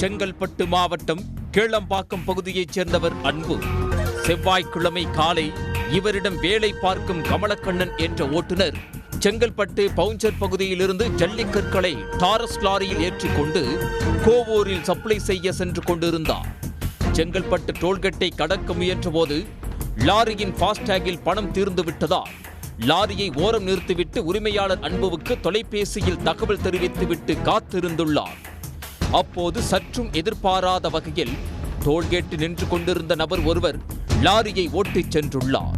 செங்கல்பட்டு மாவட்டம் கேளம்பாக்கம் பகுதியைச் சேர்ந்தவர் அன்பு. செவ்வாய்க்கிழமை காலை இவரிடம் வேலை பார்க்கும் கமலக்கண்ணன் என்ற ஓட்டுநர் செங்கல்பட்டு பவுஞ்சர் பகுதியிலிருந்து ஜல்லிக்கற்களை டாரஸ் லாரியில் ஏற்றிக்கொண்டு கோவூரில் சப்ளை செய்ய சென்று கொண்டிருந்தார். செங்கல்பட்டு டோல்கேட்டை கடக்க முயன்றபோது லாரியின் ஃபாஸ்டேகில் பணம் தீர்ந்து விட்டதால் லாரியை ஓரம் நிறுத்திவிட்டு உரிமையாளர் அன்புவுக்கு தொலைபேசியில் தகவல் தெரிவித்துவிட்டு காத்திருந்துள்ளார். அப்போது சற்றும் எதிர்பாராத வகையில் டோல்கேட் நின்று கொண்டிருந்த நபர் ஒருவர் லாரியை ஓட்டிச் சென்றுள்ளார்.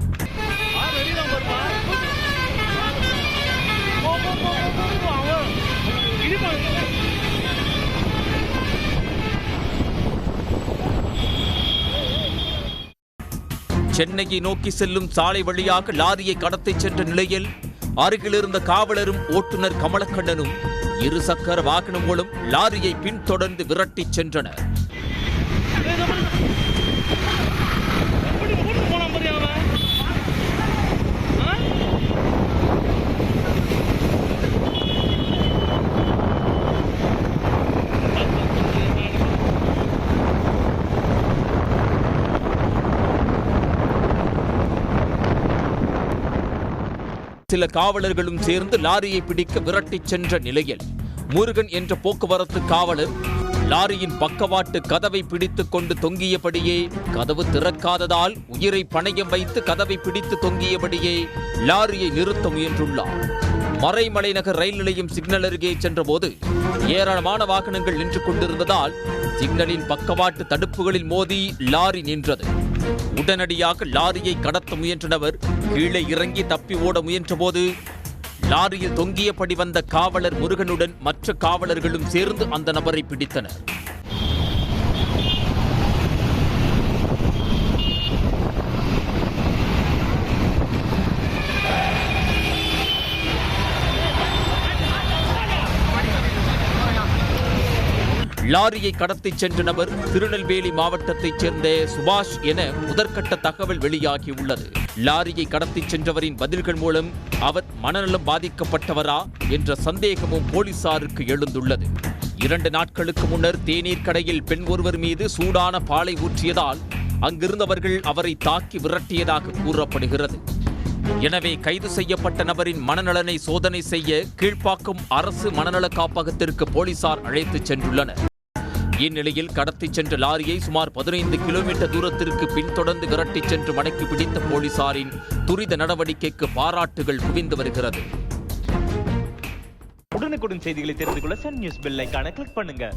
சென்னையை நோக்கி செல்லும் சாலை வழியாக லாரியை கடத்திச் சென்ற நிலையில் அருகிலிருந்த காவலரும் ஓட்டுநர் கமலக்கண்ணனும் இருசக்கர வாகனம் மூலம் லாரியை பின்தொடர்ந்து விரட்டிச் சென்றனர். சில காவலர்களும் சேர்ந்து லாரியை பிடிக்க விரட்டிச் சென்ற நிலையில் முருகன் என்ற போக்குவரத்து காவலர் லாரியின் பக்கவாட்டு கதவை பிடித்துக் கொண்டு தொங்கியபடியே கதவு திறக்காததால் உயிரை பணயம் வைத்து கதவை பிடித்து தொங்கியபடியே லாரியை நிறுத்த முயன்றுள்ளார். மறைமலை நகர் ரயில் நிலையம் சிக்னல் அருகே சென்றபோது ஏராளமான வாகனங்கள் நின்று கொண்டிருந்ததால் சிக்னலின் பக்கவாட்டு தடுப்புகளில் மோதி லாரி நின்றது. உடனடியாக லாரியை கடத்த முயன்ற நபர் கீழே இறங்கி தப்பி ஓட முயன்றபோது லாரியில் தொங்கியபடி வந்த காவலர் முருகனுடன் மற்ற காவலர்களும் சேர்ந்து அந்த நபரை பிடித்தனர். லாரியை கடத்திச் சென்ற நபர் திருநெல்வேலி மாவட்டத்தைச் சேர்ந்த சுபாஷ் என முதற்கட்ட தகவல் வெளியாகியுள்ளது. லாரியை கடத்திச் சென்றவரின் பதில்கள் மூலம் அவர் மனநலம் பாதிக்கப்பட்டவரா என்ற சந்தேகமும் போலீசாருக்கு எழுந்துள்ளது. 2 நாட்களுக்கு முன்னர் தேநீர் கடையில் பெண் ஒருவர் மீது சூடான பாலை ஊற்றியதால் அங்கிருந்தவர்கள் அவரை தாக்கி விரட்டியதாக கூறப்படுகிறது. எனவே கைது செய்யப்பட்ட நபரின் மனநலனை சோதனை செய்ய கீழ்ப்பாக்கம் அரசு மனநல காப்பகத்திற்கு போலீசார் அழைத்துச் சென்றுள்ளனர். இந்நிலையில் கடத்திச் சென்ற லாரியை சுமார் 15 கிலோமீட்டர் தூரத்திற்கு பின்தொடர்ந்து விரட்டிச் சென்று மடக்கி பிடித்த போலீசாரின் துரித நடவடிக்கைக்கு பாராட்டுகள் குவிந்து வருகிறது. உடனுக்குடன் செய்திகளை தெரிந்து கொள்ள சன் நியூஸ் பெல் ஐகானை கிளிக் பண்ணுங்க.